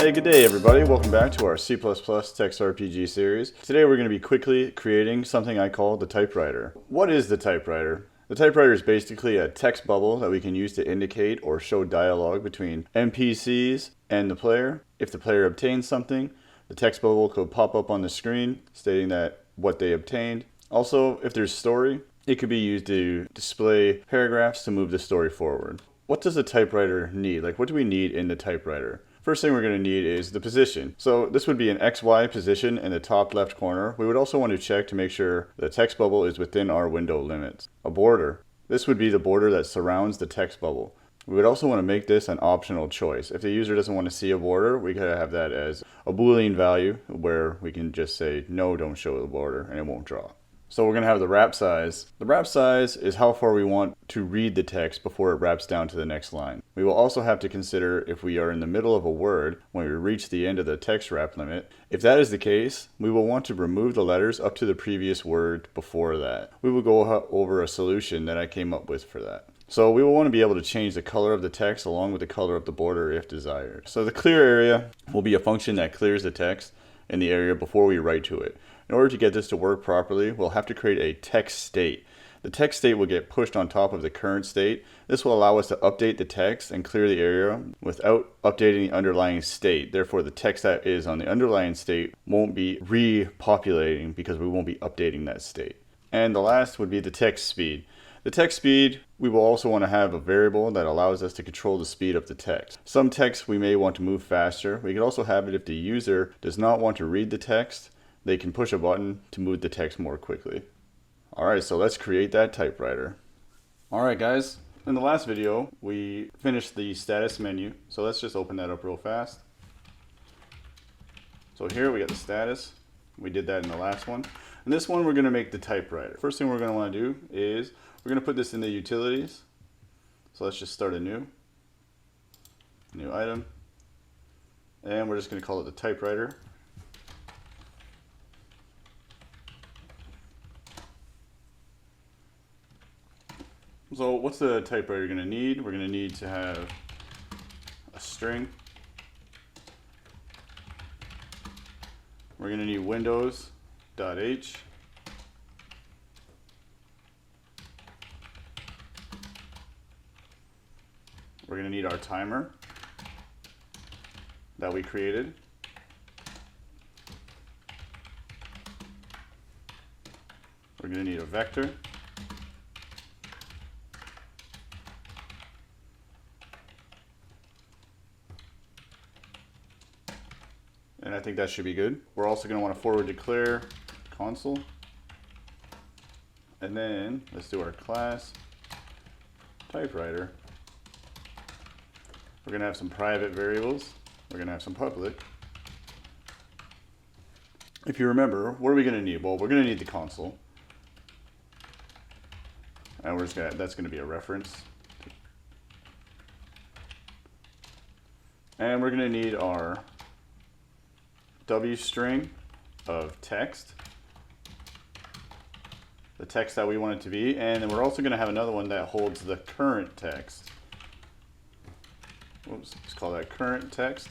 Hey, good day everybody. Welcome back to our C++ text RPG series. Today we're going to be quickly creating something I call the typewriter. What is the typewriter? The typewriter is basically a text bubble that we can use to indicate or show dialogue between NPCs and the player. If the player obtains something, the text bubble could pop up on the screen stating that what they obtained. Also, if there's story, it could be used to display paragraphs to move the story forward. What does a typewriter need? What do we need in the typewriter? First thing we're going to need is the position. So this would be an XY position in the top left corner. We would also want to check to make sure the text bubble is within our window limits. A border. This would be the border that surrounds the text bubble. We would also want to make this an optional choice. If the user doesn't want to see a border, we could have that as a Boolean value where we can just say, no, don't show the border, and it won't draw. So we're going to have the wrap size. The wrap size is how far we want to read the text before it wraps down to the next line. We will also have to consider if we are in the middle of a word when we reach the end of the text wrap limit. If that is the case, we will want to remove the letters up to the previous word before that. We will go over a solution that I came up with for that. So we will want to be able to change the color of the text along with the color of the border if desired. So the clear area will be a function that clears the text in the area before we write to it. In order to get this to work properly, we'll have to create a text state. The text state will get pushed on top of the current state. This will allow us to update the text and clear the area without updating the underlying state. Therefore, the text that is on the underlying state won't be repopulating because we won't be updating that state. And the last would be the text speed. The text speed, we will also want to have a variable that allows us to control the speed of the text. Some text we may want to move faster. We could also have it if the user does not want to read the text. They can push a button to move the text more quickly. Alright, so let's create that typewriter. Alright guys, in the last video we finished the status menu, so let's just open that up real fast. So here we got the status. We did that in the last one. In this one we're going to make the typewriter. First thing we're going to want to do is we're going to put this in the utilities. So let's just start a new item. And we're just going to call it the typewriter. So what's the typewriter going to need? We're going to need to have a string. We're going to need windows.h. We're going to need our timer that we created. We're going to need a vector. And I think that should be good. We're also going to want to forward declare console. And then let's do our class typewriter. We're going to have some private variables. We're going to have some public. If you remember, what are we going to need? Well, we're going to need the console. And we're just gonna, that's going to be a reference. And we're going to need our W string of text, the text that we want it to be, and then we're also going to have another one that holds the current text. Oops, let's call that current text.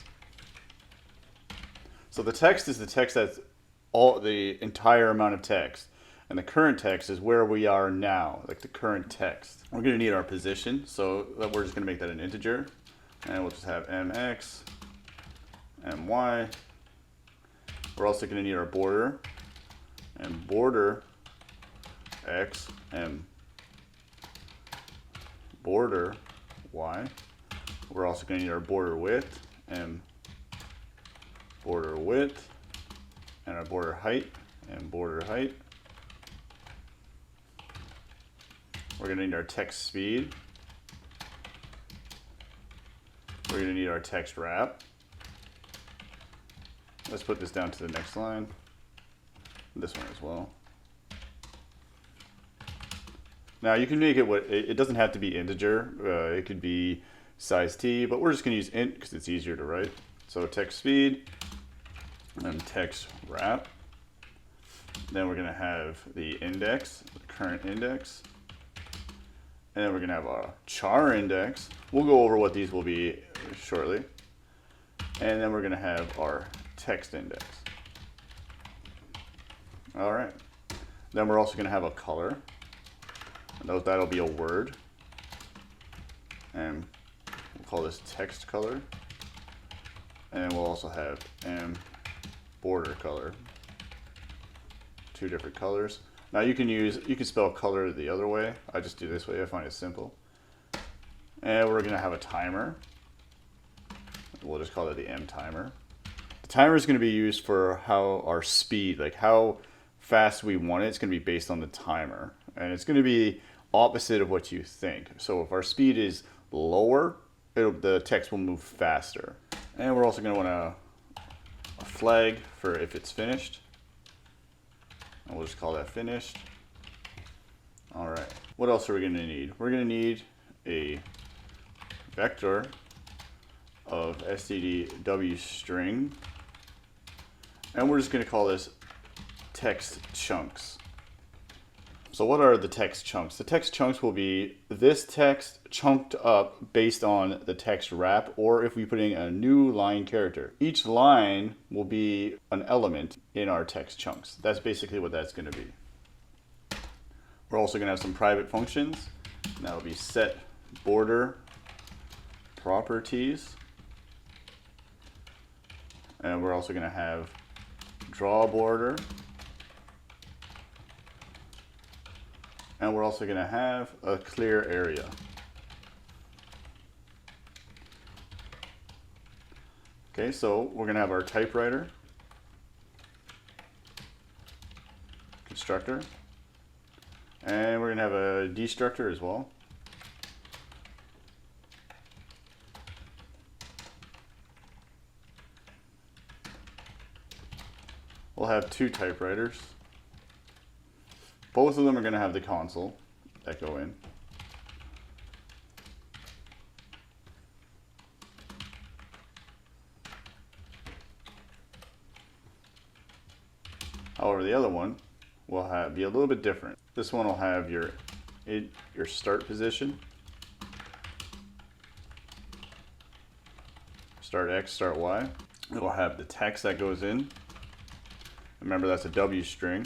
So the text is the text that's the entire amount of text, and the current text is where we are now, like the current text. We're going to need our position, so we're just going to make that an integer, and we'll just have mx, my. We're also going to need our border, and border x, and border y. We're also going to need our border width, and border width, and our border height, and border height. We're going to need our text speed. We're going to need our text wrap. Let's put this down to the next line. This one as well. Now you can make it it doesn't have to be integer. It could be size t, but we're just going to use int because it's easier to write. So text speed and text wrap. Then we're going to have the index, the current index. And then we're going to have a char index. We'll go over what these will be shortly. And then we're going to have our text index. All right. Then we're also going to have a color. Note that'll be a word. And we'll call this text color. And we'll also have border color. Two different colors. Now you can spell color the other way. I just do this way. I find it simple. And we're going to have a timer. We'll just call it the timer. The timer is going to be used for how our speed, like how fast we want it. It's going to be based on the timer. And it's going to be opposite of what you think. So if our speed is lower, the text will move faster. And we're also going to want a flag for if it's finished. And we'll just call that finished. All right. What else are we going to need? We're going to need a vector of std wstring. And we're just going to call this text chunks. So what are the text chunks? The text chunks will be this text chunked up based on the text wrap, or if we put in a new line character. Each line will be an element in our text chunks. That's basically what that's going to be. We're also going to have some private functions. And that will be set border properties. And we're also going to have draw border. And we're also going to have a clear area. Okay, so we're going to have our typewriter constructor. And we're going to have a destructor as well. We'll have two typewriters. Both of them are going to have the console that go in. However, the other one will be a little bit different. This one will have your start position, start X, start Y. It will have the text that goes in. Remember, that's a W string.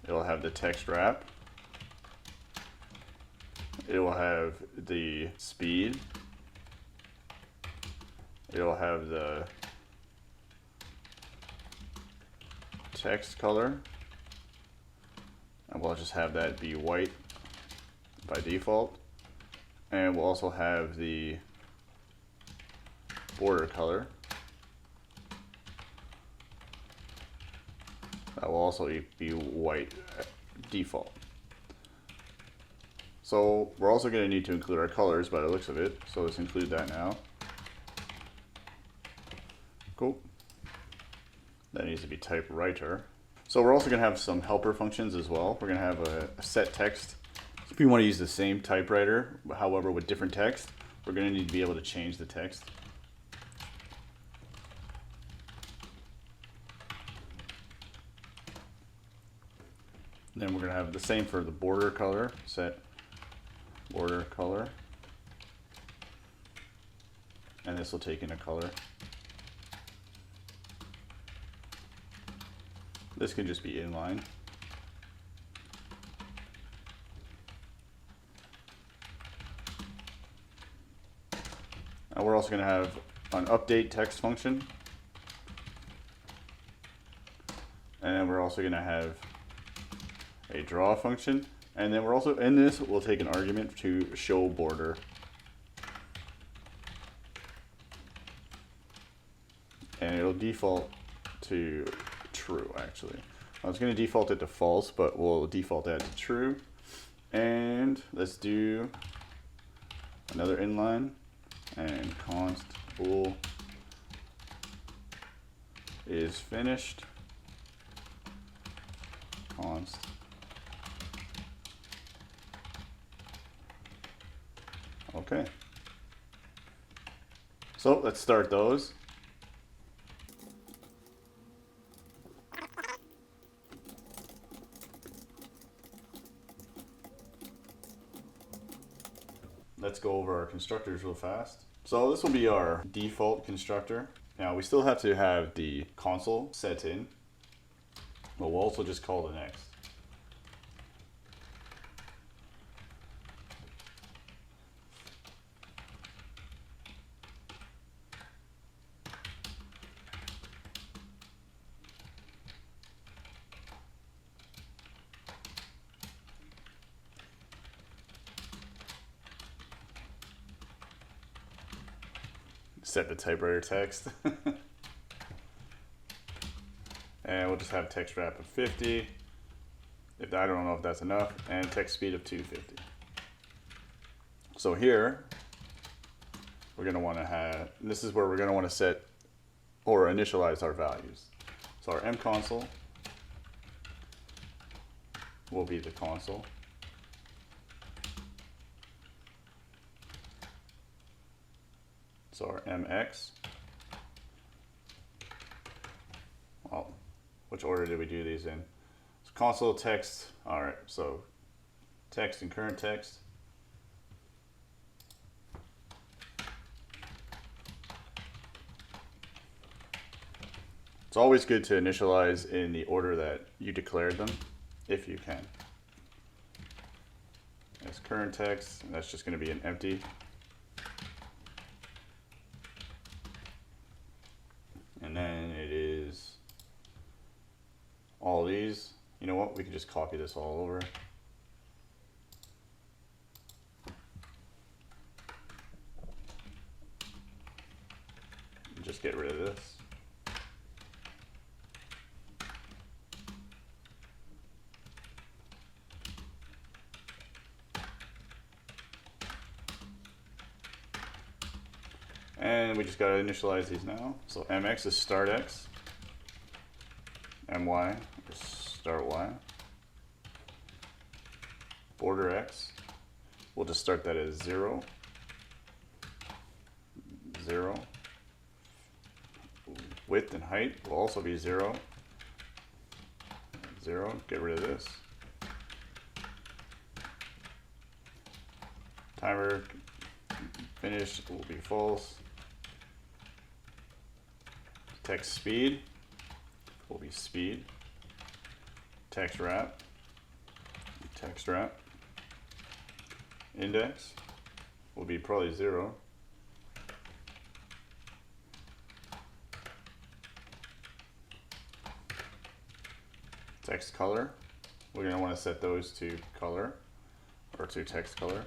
It will have the text wrap. It will have the speed. It will have the text color. And we'll just have that be white by default. And we'll also have the border color. That will also be white default. So we're also going to need to include our colors by the looks of it. So let's include that now. Cool. That needs to be typewriter. So we're also going to have some helper functions as well. We're going to have a SetText. If we want to use the same typewriter, however with different text, we're going to need to be able to change the text. Then we're going to have the same for the border color, set border color. And this will take in a color. This can just be inline. And we're also going to have an update text function. And we're also going to have a draw function, and then we're also in this we'll take an argument to show border. And it'll default to true actually. I was going to default it to false, but we'll default that to true. And let's do another inline, and const bool is finished. Const okay. So let's start those. Let's go over our constructors real fast. So this will be our default constructor. Now we still have to have the console set in, but we'll also just call the next. Set the typewriter text. And we'll just have text wrap of 50. If I don't know if that's enough, and text speed of 250. So here, we're going to want to have, this is where we're going to want to set or initialize our values. So our mConsole will be the console. So our mx, well, which order did we do these in? So console text, all right, so text and current text. It's always good to initialize in the order that you declared them, if you can. That's current text, and that's just going to be an empty. And then it is all these. You know what? We can just copy this all over. And just get rid of this. And we just got to initialize these now. So mx is start x, my is start y, border x, we'll just start that as 0, 0. Width and height will also be 0, 0. Get rid of this. Timer finish will be false. Text speed will be speed. Text wrap, text wrap. Index will be probably 0. Text color, we're going to want to set those to color or to text color.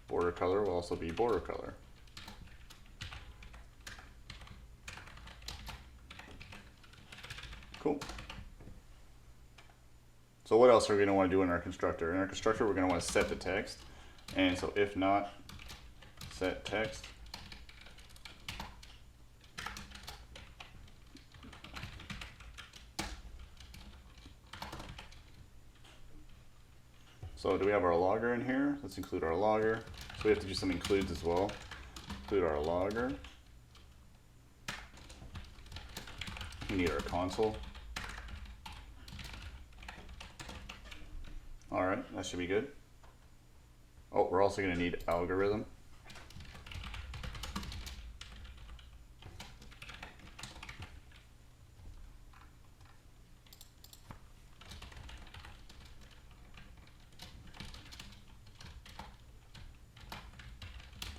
Border color will also be border color. Cool. So what else are we going to want to do in our constructor? In our constructor, we're going to want to set the text. And so if not set text, so do we have our logger in here? Let's include our logger. So we have to do some includes as well. Include our logger. We need our console. All right, that should be good. Oh, we're also going to need algorithm.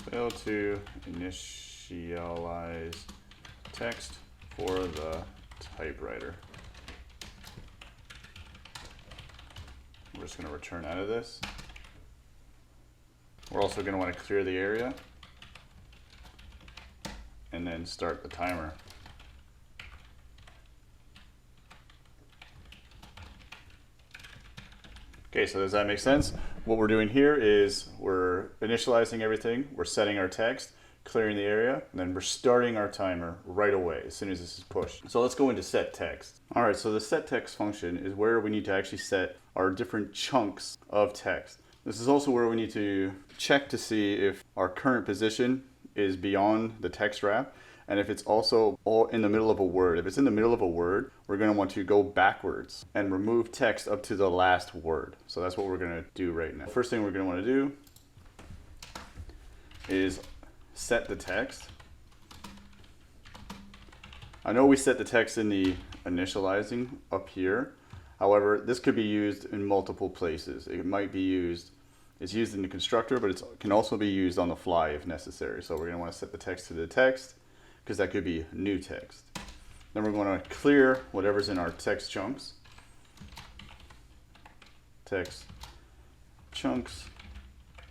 Fail to initialize text for the typewriter. We're just going to return out of this. We're also going to want to clear the area and then start the timer. Okay, so does that make sense? What we're doing here is we're initializing everything, we're setting our text, clearing the area, and then we're starting our timer right away as soon as this is pushed. So let's go into SetText. All right, so the SetText function is where we need to actually set our different chunks of text. This is also where we need to check to see if our current position is beyond the text wrap, and if it's also all in the middle of a word. If it's in the middle of a word, we're going to want to go backwards and remove text up to the last word. So that's what we're going to do right now. First thing we're going to want to do is set the text. I know we set the text in the initializing up here. However, this could be used in multiple places. It might be used, it's used in the constructor, but it can also be used on the fly if necessary. So we're going to want to set the text to the text because that could be new text. Then we're going to clear whatever's in our text chunks. Text chunks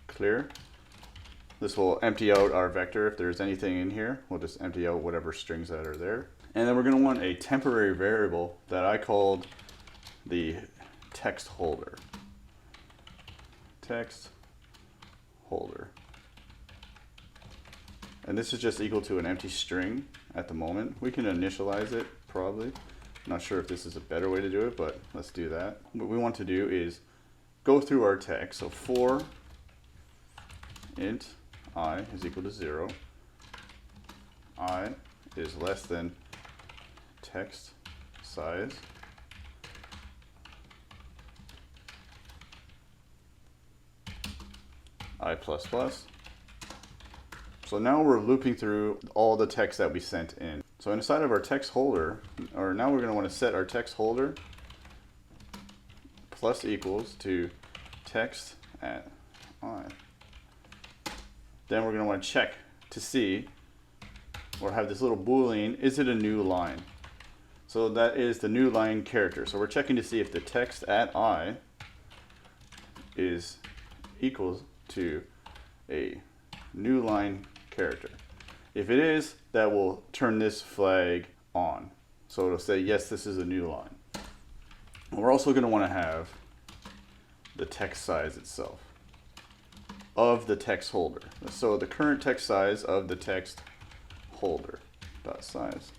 clear. This will empty out our vector. If there's anything in here, we'll just empty out whatever strings that are there. And then we're going to want a temporary variable that I called the text holder. Text holder. And this is just equal to an empty string at the moment. We can initialize it probably. I'm not sure if this is a better way to do it, but let's do that. What we want to do is go through our text. So for int I is equal to 0, I is less than text size I++. So now we're looping through all the text that we sent in. So inside of our text holder, or now we're going to want to set our text holder plus equals to text at I. Then we're going to want to check to see, or have this little boolean, is it a new line? So that is the new line character. So we're checking to see if the text at I is equals to a new line character. If it is, that will turn this flag on. So it'll say, yes, this is a new line. And we're also going to want to have the text size itself of the text holder. So the current text size of the text holder dot size.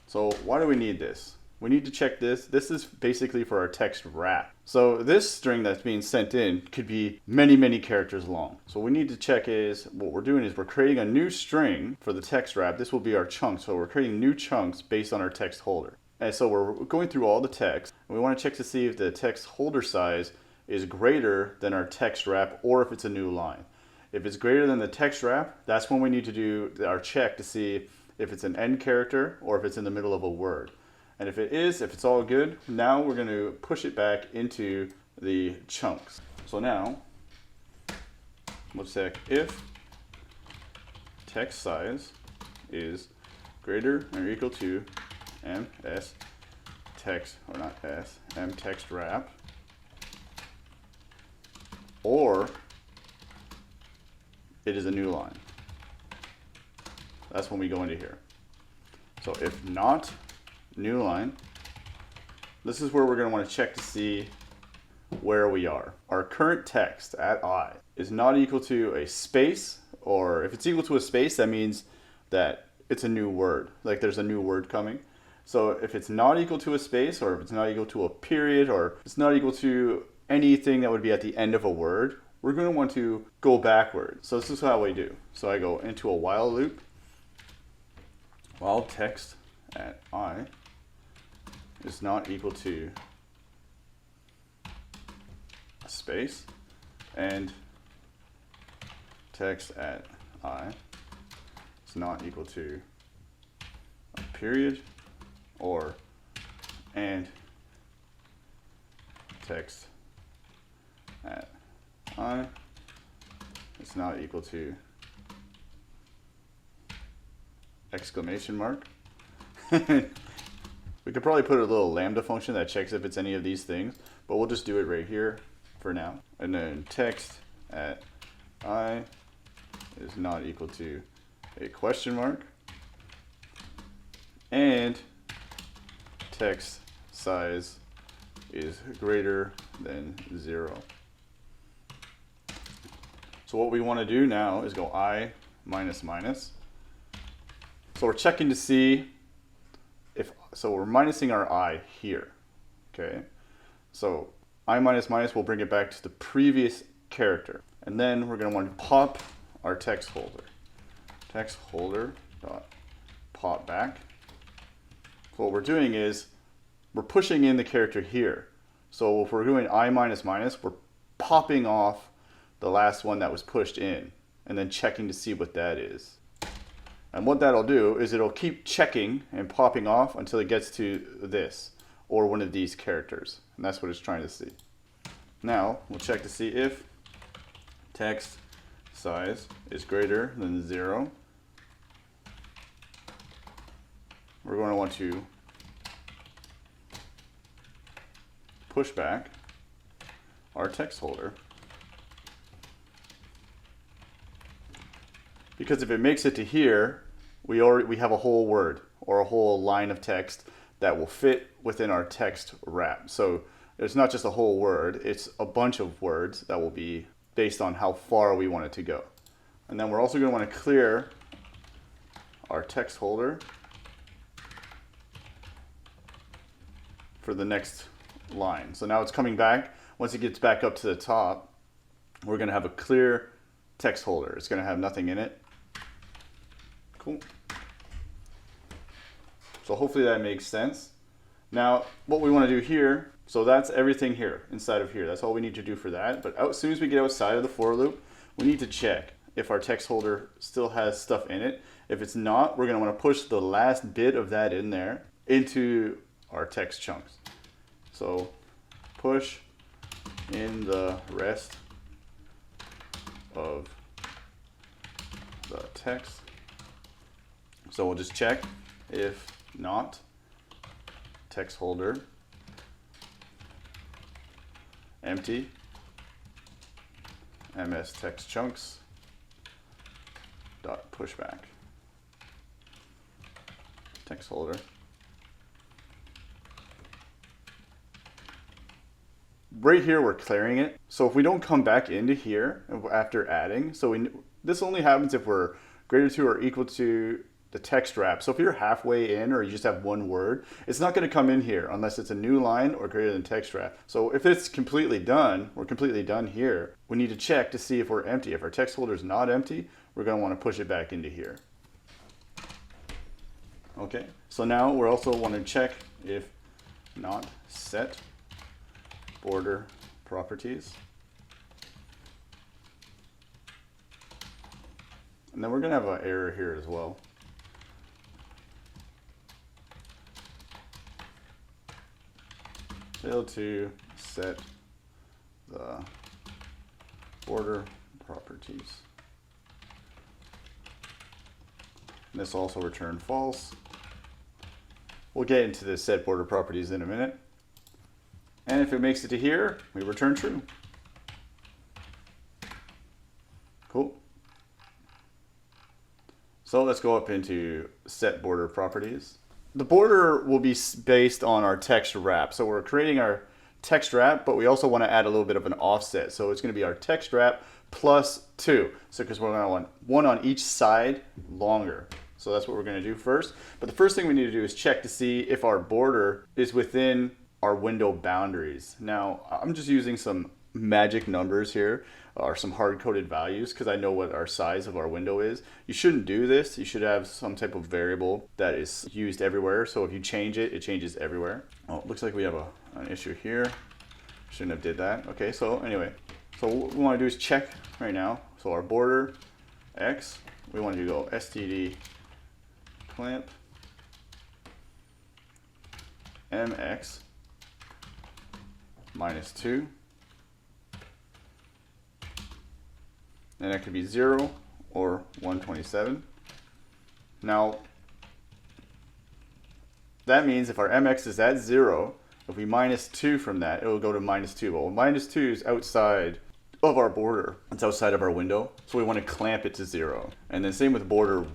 So why do we need this? We need to check this. This is basically for our text wrap. So this string that's being sent in could be many, many characters long. So what we need to check is, what we're doing is we're creating a new string for the text wrap. This will be our chunk. So we're creating new chunks based on our text holder. And so we're going through all the text. And we want to check to see if the text holder size is greater than our text wrap or if it's a new line. If it's greater than the text wrap, that's when we need to do our check to see if it's an end character or if it's in the middle of a word. And if it is, if it's all good, now we're going to push it back into the chunks. So now, let's check if text size is greater or equal to ms text, or not s, m text wrap, or it is a new line. That's when we go into here. So if not new line, this is where we're going to want to check to see where we are. Our current text at I is not equal to a space, or if it's equal to a space, that means that it's a new word, like there's a new word coming. So if it's not equal to a space, or if it's not equal to a period, or it's not equal to anything that would be at the end of a word, we're going to want to go backwards. So this is how we do. So I go into a while loop, while text at I is not equal to a space, and text at I is not equal to a period, or and text at I is not equal to exclamation mark. We could probably put a little lambda function that checks if it's any of these things, but we'll just do it right here for now. And then text at I is not equal to a question mark, and text size is greater than 0. So what we want to do now is go I minus minus. So we're checking to see if, so we're minusing our I here, okay? So I minus minus will bring it back to the previous character. And then we're going to want to pop our text holder. Text holder dot pop back. So what we're doing is we're pushing in the character here. So if we're doing I minus minus, we're popping off the last one that was pushed in. and then checking to see what that is. And what that'll do is it'll keep checking and popping off until it gets to this, or one of these characters. And that's what it's trying to see. Now, we'll check to see if text size is greater than 0. We're going to want to push back our text holder. Because if it makes it to here, we have a whole word or a whole line of text that will fit within our text wrap. So it's not just a whole word, it's a bunch of words that will be based on how far we want it to go. And then we're also going to want to clear our text holder for the next line. So now it's coming back. Once it gets back up to the top, we're going to have a clear text holder. It's going to have nothing in it. Cool. So hopefully that makes sense. Now, what we want to do here, so that's everything here, inside of here. That's all we need to do for that. But as soon as we get outside of the for loop, we need to check if our text holder still has stuff in it. If it's not, we're going to want to push the last bit of that in there into our text chunks. So push in the rest of the text. So we'll just check if not text holder empty ms text chunks dot pushback text holder. Right here we're clearing it. So if we don't come back into here after adding, so this only happens if we're greater to or equal to the text wrap. So if you're halfway in or you just have one word, it's not going to come in here unless it's a new line or greater than text wrap. So if it's completely done, we're completely done here, we need to check to see if we're empty. If our text holder is not empty, we're going to want to push it back into here. Okay, so now we're also want to check if not set border properties. And then we're going to have an error here as well. Fail to set the border properties. And this also returned false. We'll get into the set border properties in a minute. And if it makes it to here, we return true. Cool. So let's go up into set border properties. The border will be based on our text wrap. So we're creating our text wrap, but we also want to add a little bit of an offset. So it's going to be our text wrap plus 2. So because we're going to want one on each side longer. So that's what we're going to do first. But the first thing we need to do is check to see if our border is within our window boundaries. Now, I'm just using some magic numbers here, or some hard-coded values, because I know what our size of our window is. You shouldn't do this. You should have some type of variable that is used everywhere. So if you change it, it changes everywhere. Oh, it looks like we have an issue here. Shouldn't have did that. Okay, so anyway. So what we want to do is check right now. So our border X, we want to go std clamp mx -2. And that could be 0 or 127. Now, that means if our mx is at 0, if we -2 from that, it will go to -2. Well, -2 is outside of our border. It's outside of our window. So we want to clamp it to 0. And then same with border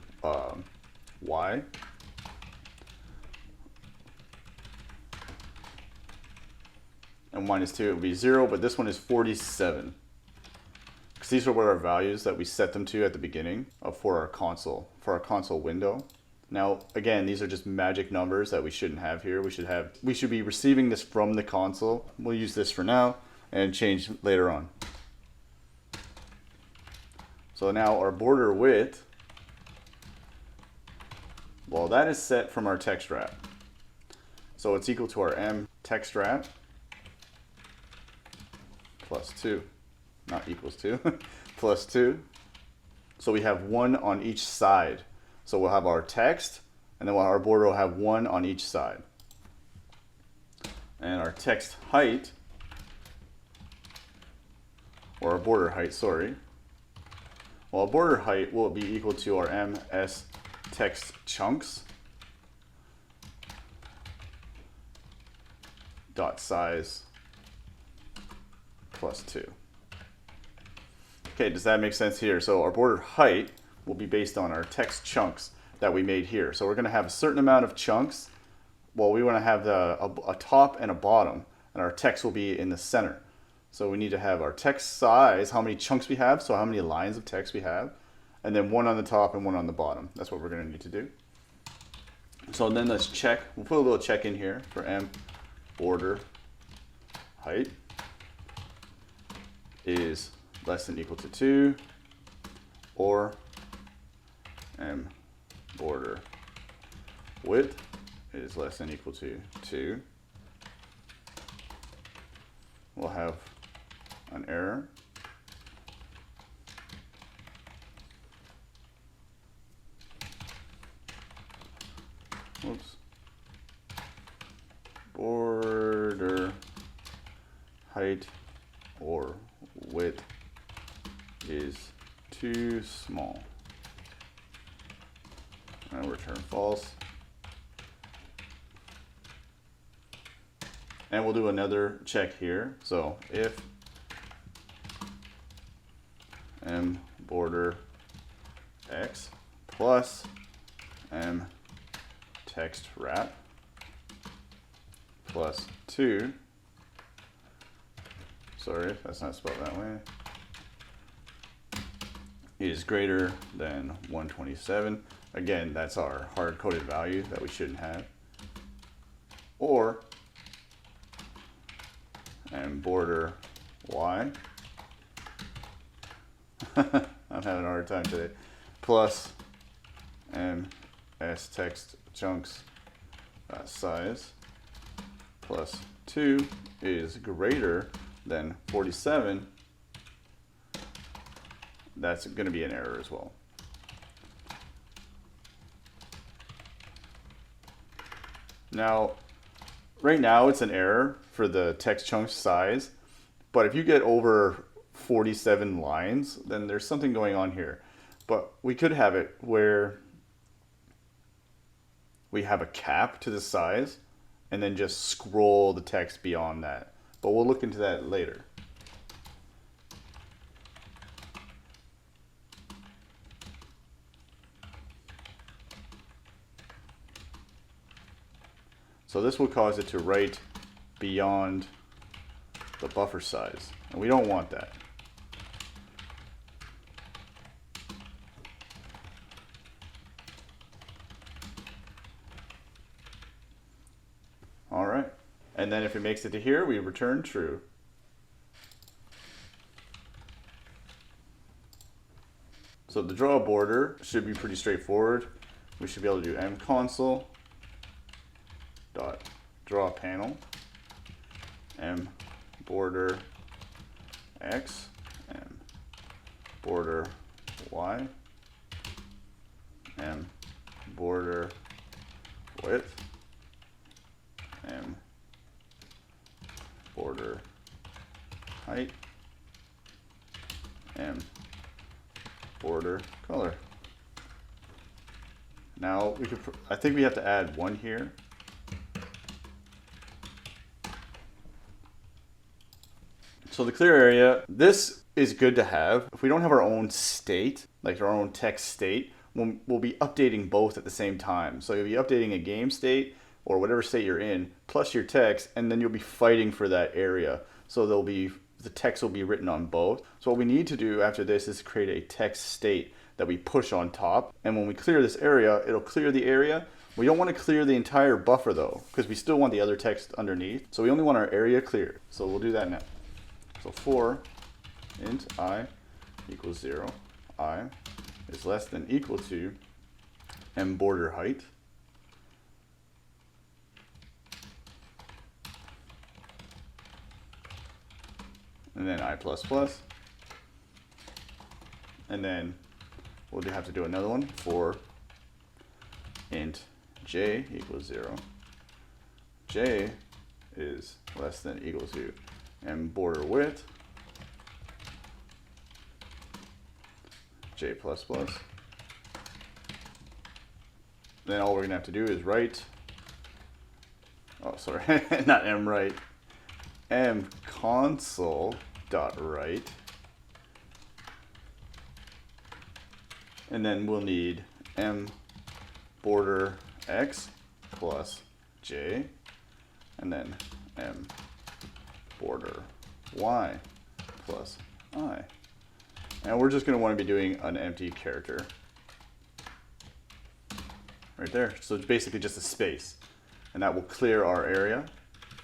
y. And -2, it would be 0, but this one is 47. Because these are what our values that we set them to at the beginning for our console window. Now, again, these are just magic numbers that we shouldn't have here. We should be receiving this from the console. We'll use this for now and change later on. So now our border width, well, that is set from our text wrap. So it's equal to our m text wrap plus 2, not equals 2, plus 2. So we have one on each side. So we'll have our text, and then our border will have one on each side. And our text height, or our border height, sorry. Well, our border height will be equal to our MS text chunks dot size plus 2. Okay, does that make sense here? So our border height will be based on our text chunks that we made here. So we're going to have a certain amount of chunks. Well, we want to have a top and a bottom, and our text will be in the center. So we need to have our text size, how many chunks we have, so how many lines of text we have, and then one on the top and one on the bottom. That's what we're going to need to do. So then let's check. We'll put a little check in here for M border height is less than or equal to 2, or M border width is less than or equal to 2. We'll have an error. Whoops. Border height or width is too small. And return false. And we'll do another check here. So if M border X plus M text wrap plus 2, sorry, that's not spelled that way, is greater than 127. Again, that's our hard-coded value that we shouldn't have. Or M border Y, I'm having a hard time today, plus MS text chunks size plus 2 is greater than 47. That's going to be an error as well. Now, right now it's an error for the text chunk size, but if you get over 47 lines, then there's something going on here. But we could have it where we have a cap to the size and then just scroll the text beyond that. But we'll look into that later. So this will cause it to write beyond the buffer size, and we don't want that. All right, and then if it makes it to here, we return true. So the draw border should be pretty straightforward. We should be able to do mconsole dot draw panel M border X, M border Y, M border width, M border height, M border color. Now we could, I think we have to add one here. So the clear area, this is good to have. If we don't have our own state, like our own text state, we'll be updating both at the same time. So you'll be updating a game state or whatever state you're in, plus your text, and then you'll be fighting for that area. So the text will be written on both. So what we need to do after this is create a text state that we push on top. And when we clear this area, it'll clear the area. We don't want to clear the entire buffer though, because we still want the other text underneath. So we only want our area cleared. So we'll do that now. So for int I equals 0, I is less than or equal to M border height, and then I++, and then we'll have to do another one for int j equals 0. J is less than equal to m border width j plus plus. Then all we're gonna have to do is write, oh sorry, not m write, m console dot write, and then we'll need m border x plus j, and then m border y plus I. And we're just going to want to be doing an empty character right there. So it's basically just a space, and that will clear our area.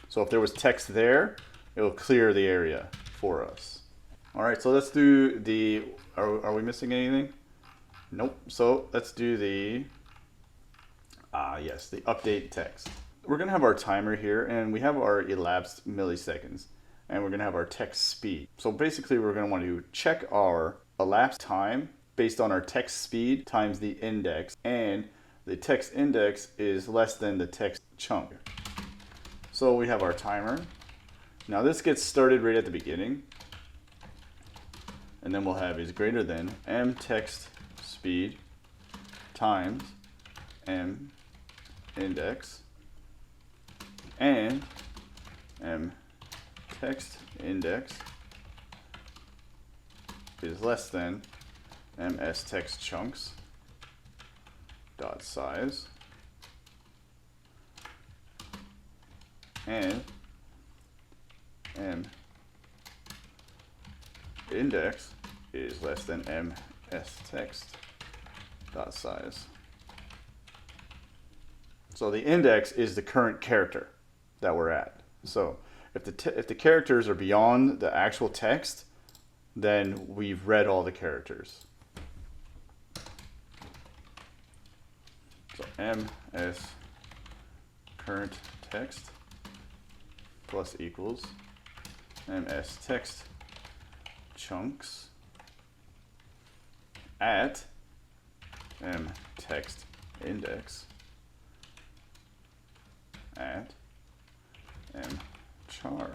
So if there was text there, it will clear the area for us. All right, so let's do the, are we missing anything? Nope. So let's do the, yes, the update text. We're going to have our timer here, and we have our elapsed milliseconds, and we're going to have our text speed. So basically we're going to want to check our elapsed time based on our text speed times the index, and the text index is less than the text chunk. So we have our timer. Now this gets started right at the beginning, and then we'll have is greater than m text speed times m index, and m text index is less than ms text chunks dot size, and m index is less than ms text dot size. So the index is the current character that we're at. So if the characters are beyond the actual text, then we've read all the characters. So ms current text plus equals ms text chunks at m text index at m char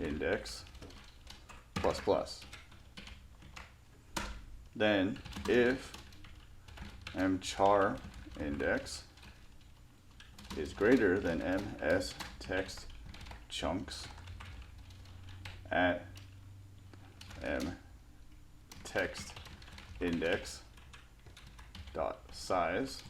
index plus plus. Then if m char index is greater than ms text chunks at m text index dot size.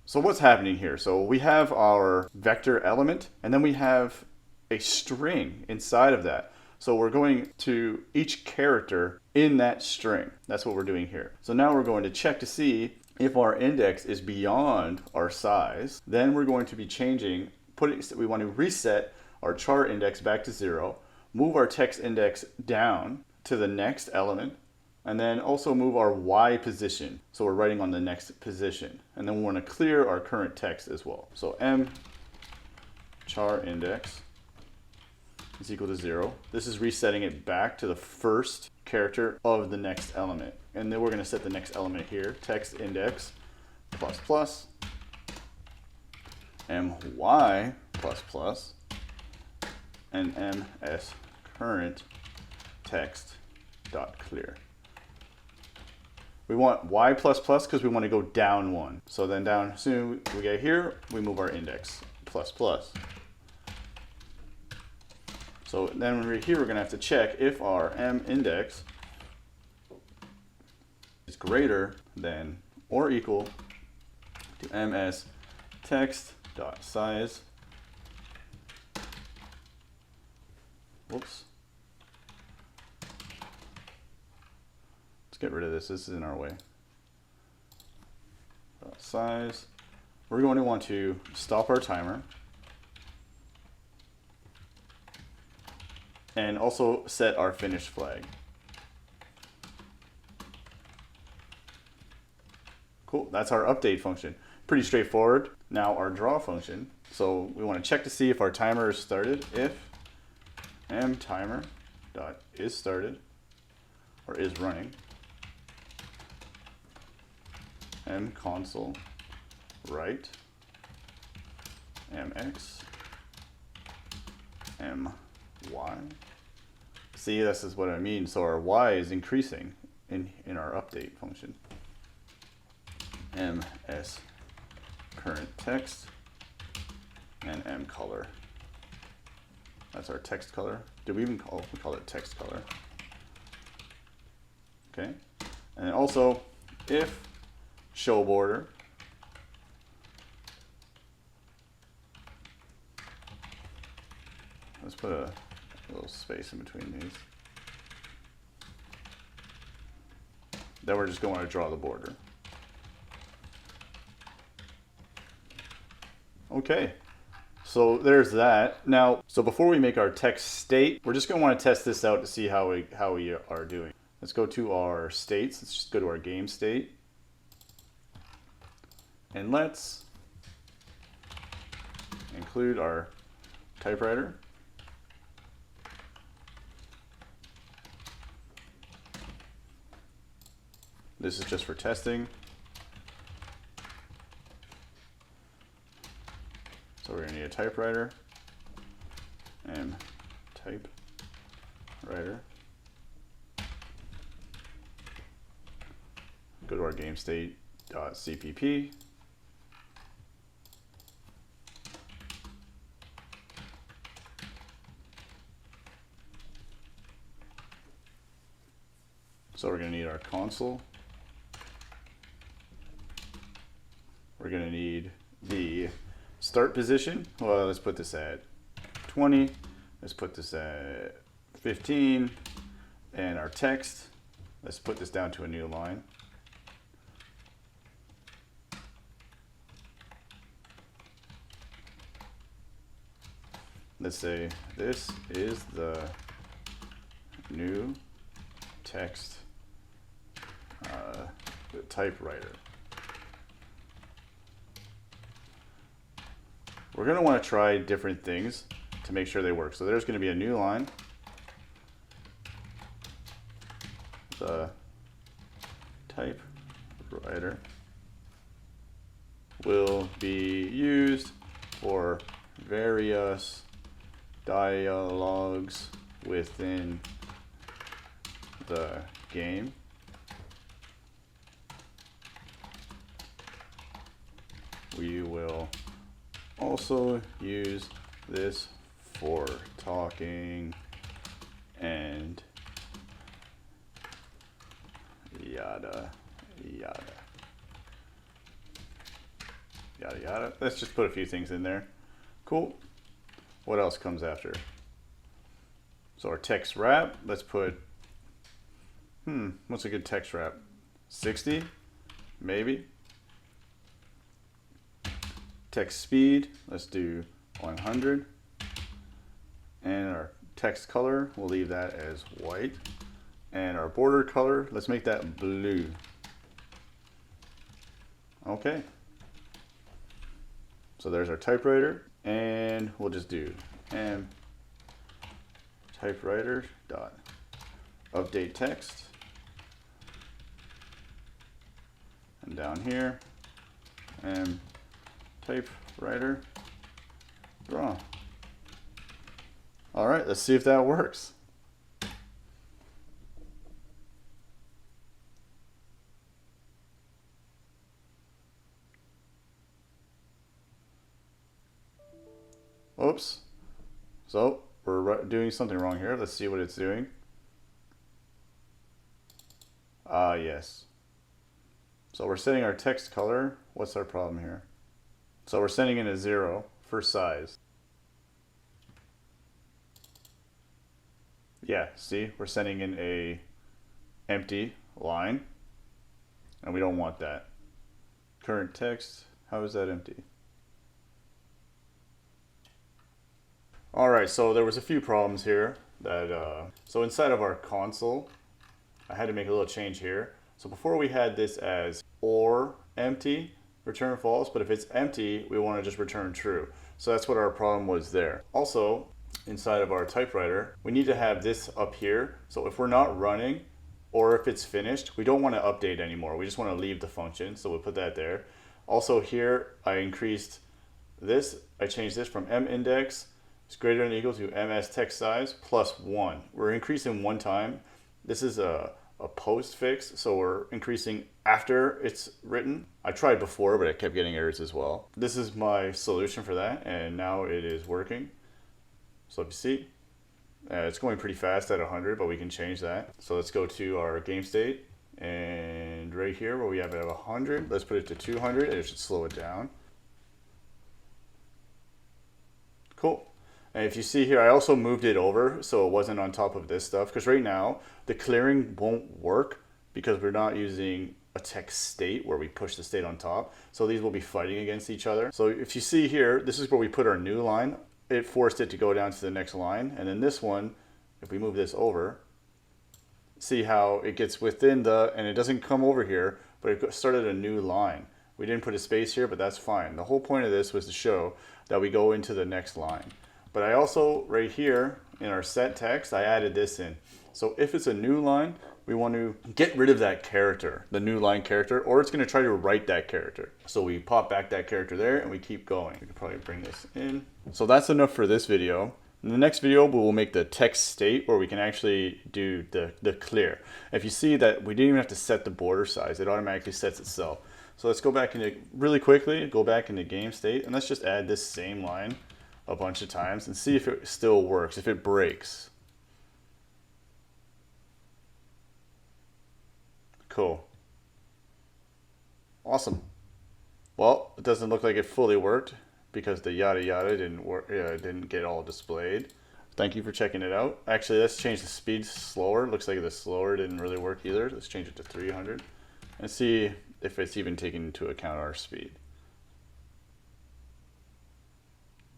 So what's happening here? So we have our vector element, and then we have a string inside of that. So we're going to each character in that string. That's what we're doing here. So now we're going to check to see if our index is beyond our size. Then we're going to be changing, we want to reset our char index back to 0, move our text index down to the next element, and then also move our Y position. So we're writing on the next position. And then we want to clear our current text as well. So m char index is equal to 0. This is resetting it back to the first character of the next element. And then we're going to set the next element here, text index plus plus my plus plus and ms current text dot clear. We want y plus plus because we want to go down one. So then down, soon we get here, we move our index plus plus. So then when we're here, we're going to have to check if our m index is greater than or equal to ms text dot size. Whoops. Let's get rid of this. This is in our way. Dot size. We're going to want to stop our timer. And also set our finish flag. Cool, that's our update function. Pretty straightforward. Now our draw function. So we want to check to see if our timer is started. If m timer dot is started, or is running, m console write mx my. See, this is what I mean. So our y is increasing in our update function. ms current text and m color. That's our text color. Did we even call it text color? Okay. And then also if show border let's put a little space in between these. Then we're just going to draw the border. Okay, so there's that. Now, so before we make our text state, we're just going to want to test this out to see how we are doing. Let's go to our states. Let's just go to our game state. And let's include our typewriter. This is just for testing. So we're going to need a typewriter and typewriter. Go to our game state.cpp. So we're going to need our console. We're going to need the start position. Well, let's put this at 20. Let's put this at 15. And our text, let's put this down to a new line. Let's say this is the new text typewriter. We're going to want to try different things to make sure they work. So there's going to be a new line. The typewriter will be used for various dialogues within the game. We will also use this for talking and yada yada yada yada. Let's just put a few things in there. Cool. What else comes after? So our text wrap, let's put what's a good text wrap? 60 maybe. Text speed, let's do 100. And our text color, we'll leave that as white. And our border color, let's make that blue. Okay. So there's our typewriter, and we'll just do typewriter dot update text. And down here, typewriter draw. All right, let's see if that works. Oops. So we're doing something wrong here. Let's see what it's doing. Yes. So we're setting our text color. What's our problem here? So we're setting in a 0 for size. Yeah, see, we're sending in a empty line, and we don't want that. Current text, how is that empty? All right, so there was a few problems here that, so inside of our console, I had to make a little change here. So before we had this as or empty, return false, but if it's empty, we want to just return true. So that's what our problem was there. Also, inside of our typewriter, we need to have this up here. So if we're not running, or if it's finished, we don't want to update anymore. We just want to leave the function, so we'll put that there. Also here, I increased this. I changed this from mindex is greater than or equal to ms text size plus 1. We're increasing one time. This is a post fix, so we're increasing after it's written. I tried before, but I kept getting errors as well. This is my solution for that, and now it is working. So if you see, it's going pretty fast at 100, but we can change that. So let's go to our game state, and right here where we have it at 100, let's put it to 200, and it should slow it down. Cool. And if you see here, I also moved it over so it wasn't on top of this stuff, because right now the clearing won't work because we're not using a text state where we push the state on top. So these will be fighting against each other. So if you see here, this is where we put our new line. It forced it to go down to the next line. And then this one, if we move this over, see how it gets within and it doesn't come over here, but it started a new line. We didn't put a space here, but that's fine. The whole point of this was to show that we go into the next line. But I also, right here in our SetText, I added this in. So if it's a new line, we want to get rid of that character, the new line character, or it's going to try to write that character. So we pop back that character there and we keep going. We can probably bring this in. So that's enough for this video. In the next video, we will make the text state where we can actually do the clear. If you see that we didn't even have to set the border size, it automatically sets itself. So let's go back into, really quickly, go back into game state, and let's just add this same line a bunch of times and see if it still works, if it breaks. Cool. Awesome. Well, it doesn't look like it fully worked because the yada yada didn't work, didn't get all displayed. Thank you for checking it out. Actually, let's change the speed slower. Looks like the slower didn't really work either. Let's change it to 300 and see if it's even taking into account our speed.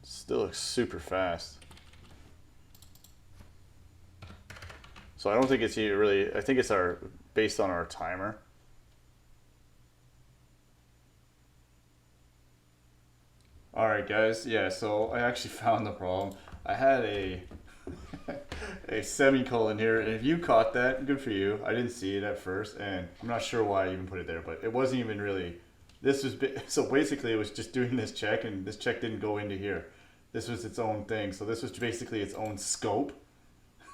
Still looks super fast. So I don't think it's really, I think it's based on our timer. Alright guys, yeah, so I actually found the problem. I had a semicolon here, and if you caught that, good for you. I didn't see it at first, and I'm not sure why I even put it there, but it wasn't even really, so basically it was just doing this check, and this check didn't go into here. This was its own thing, so this was basically its own scope.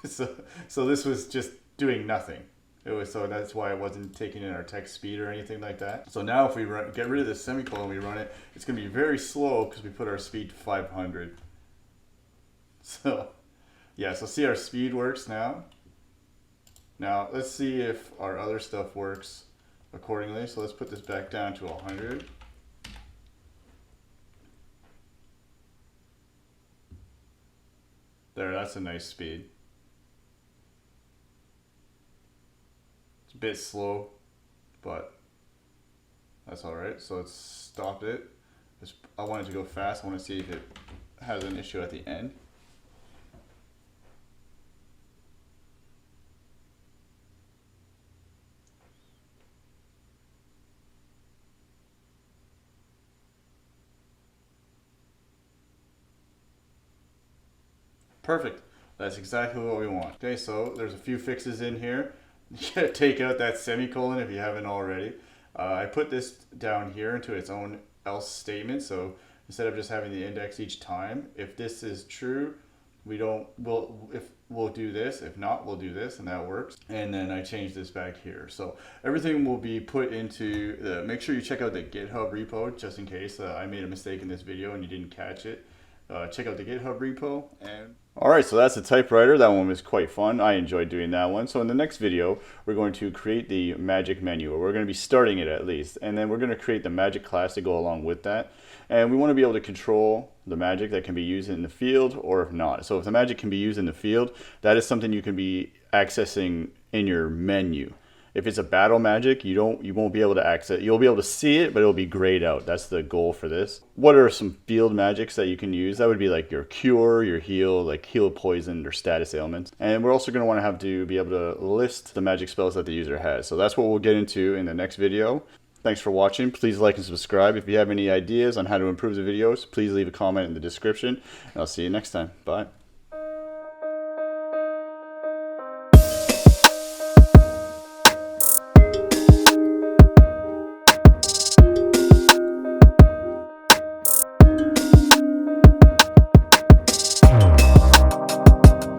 So this was just doing nothing. So that's why it wasn't taking in our text speed or anything like that. So now if we get rid of this semicolon, we run it, it's going to be very slow because we put our speed to 500. So yeah, so see our speed works now. Now let's see if our other stuff works accordingly. So let's put this back down to 100. There, that's a nice speed. It's a bit slow, but that's all right. So let's stop it. I want it to go fast. I want to see if it has an issue at the end. Perfect. That's exactly what we want. Okay, so there's a few fixes in here. Take out that semicolon if you haven't already. I put this down here into its own else statement. So instead of just having the index each time, if this is true, we'll do this. If not, we'll do this, and that works. And then I change this back here. So everything will be put into make sure you check out the GitHub repo just in case I made a mistake in this video and you didn't catch it. Check out the GitHub repo. And alright, so that's the typewriter. That one was quite fun. I enjoyed doing that one. So in the next video, we're going to create the magic menu, or we're going to be starting it at least, and then we're going to create the magic class to go along with that. And we want to be able to control the magic that can be used in the field or if not. So if the magic can be used in the field, that is something you can be accessing in your menu. If it's a battle magic, you won't be able to access it. You'll be able to see it, but it'll be grayed out. That's the goal for this. What are some field magics that you can use? That would be like your cure, your heal, like heal poison or status ailments. And we're also going to want to have to be able to list the magic spells that the user has. So that's what we'll get into in the next video. Thanks for watching. Please like and subscribe. If you have any ideas on how to improve the videos, please leave a comment in the description. And I'll see you next time. Bye.